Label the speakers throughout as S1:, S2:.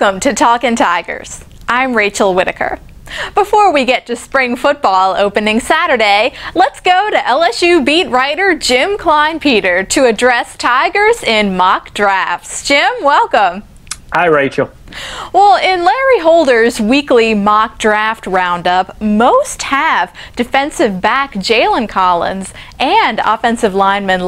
S1: Welcome to Talkin Tigers. I'm Rachel Whittaker. Before we get to spring football opening Saturday, let's go to LSU beat writer Jim Kleinpeter to address Tigers in mock drafts. Jim, welcome.
S2: Hi, Rachel.
S1: Well, in Larry Holder's weekly mock draft roundup, most have defensive back Jalen Collins and offensive lineman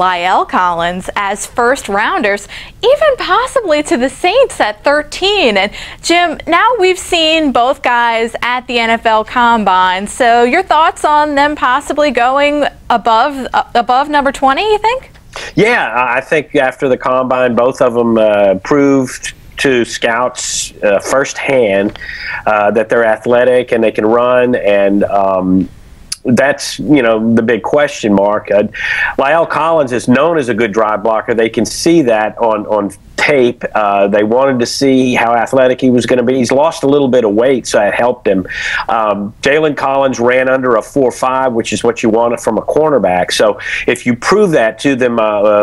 S1: Collins as first rounders, even possibly to the Saints at 13. And Jim, now we've seen both guys at the NFL Combine, so your thoughts on them possibly going above number 20, you think?
S2: Yeah, I think after the Combine, both of them proved to scouts firsthand that they're athletic and they can run, and that's, the big question mark. Collins is known as a good drive blocker. They can see that on tape. They wanted to see how athletic he was going to be. He's lost a little bit of weight, so that helped him. Jalen Collins ran under a 4.5, which is what you wanted from a cornerback. So if you prove that to them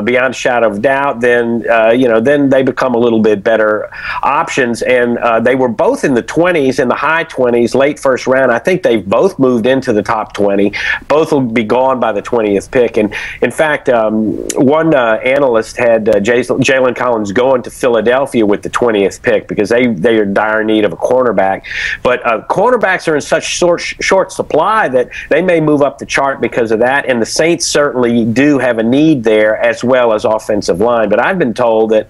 S2: beyond a shadow of doubt, then then they become a little bit better options. And they were both in the 20s, in the high 20s, late first round. I think they've both moved into the top 20. Both will be gone by the 20th pick. And in fact, one analyst had Jalen Collins going to Philadelphia with the 20th pick because they are in dire need of a cornerback. But cornerbacks are in such short supply that they may move up the chart because of that. And the Saints certainly do have a need there, as well as offensive line. But I've been told that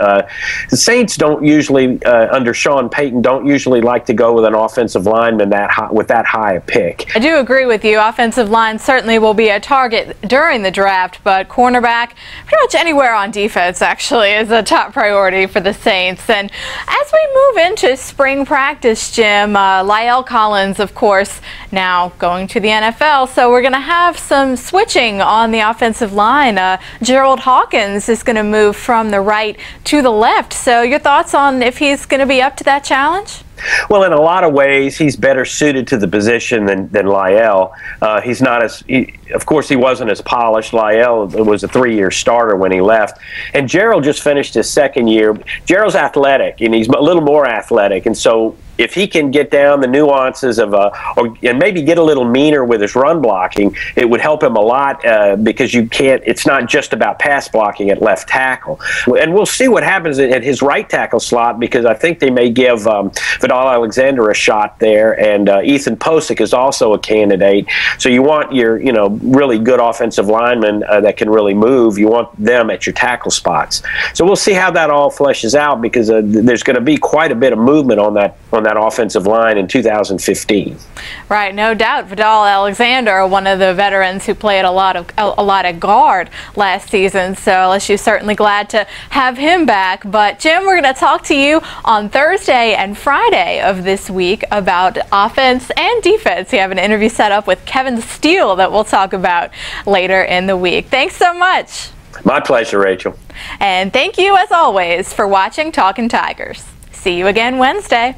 S2: the Saints don't usually, under Sean Payton, don't usually like to go with an offensive lineman with that high a pick.
S1: I do agree with you. Offensive line certainly will be a target during the draft, but cornerback, pretty much anywhere on defense, actually, is a top priority for the Saints. And as we move into spring practice, Jim, Collins, of course, now going to the NFL, so we're going to have some switching on the offensive line. Gerald Hawkins is going to move from the right to the left. So your thoughts on if he's going to be up to that challenge?
S2: Well, in a lot of ways, he's better suited to the position than Lyle. He's not as, of course, he wasn't as polished. Lyle was a 3-year starter when he left. And Gerald just finished his second year. Gerald's athletic, and he's a little more athletic. And so if he can get down the nuances of and maybe get a little meaner with his run blocking, it would help him a lot because it's not just about pass blocking at left tackle. And we'll see what happens at his right tackle slot, because I think they may give Alexander a shot there, and Ethan Posick is also a candidate. So you want your really good offensive linemen that can really move. You want them at your tackle spots. So we'll see how that all fleshes out, because there's going to be quite a bit of movement on that offensive line in 2015.
S1: Right, no doubt. Alexander, one of the veterans who played a lot of guard last season, so LSU's certainly glad to have him back. But Jim, we're going to talk to you on Thursday and Friday of this week about offense and defense. We have an interview set up with Kevin Steele that we'll talk about later in the week. Thanks so much.
S2: My pleasure, Rachel.
S1: And thank you, as always, for watching Talkin Tigers. See you again Wednesday.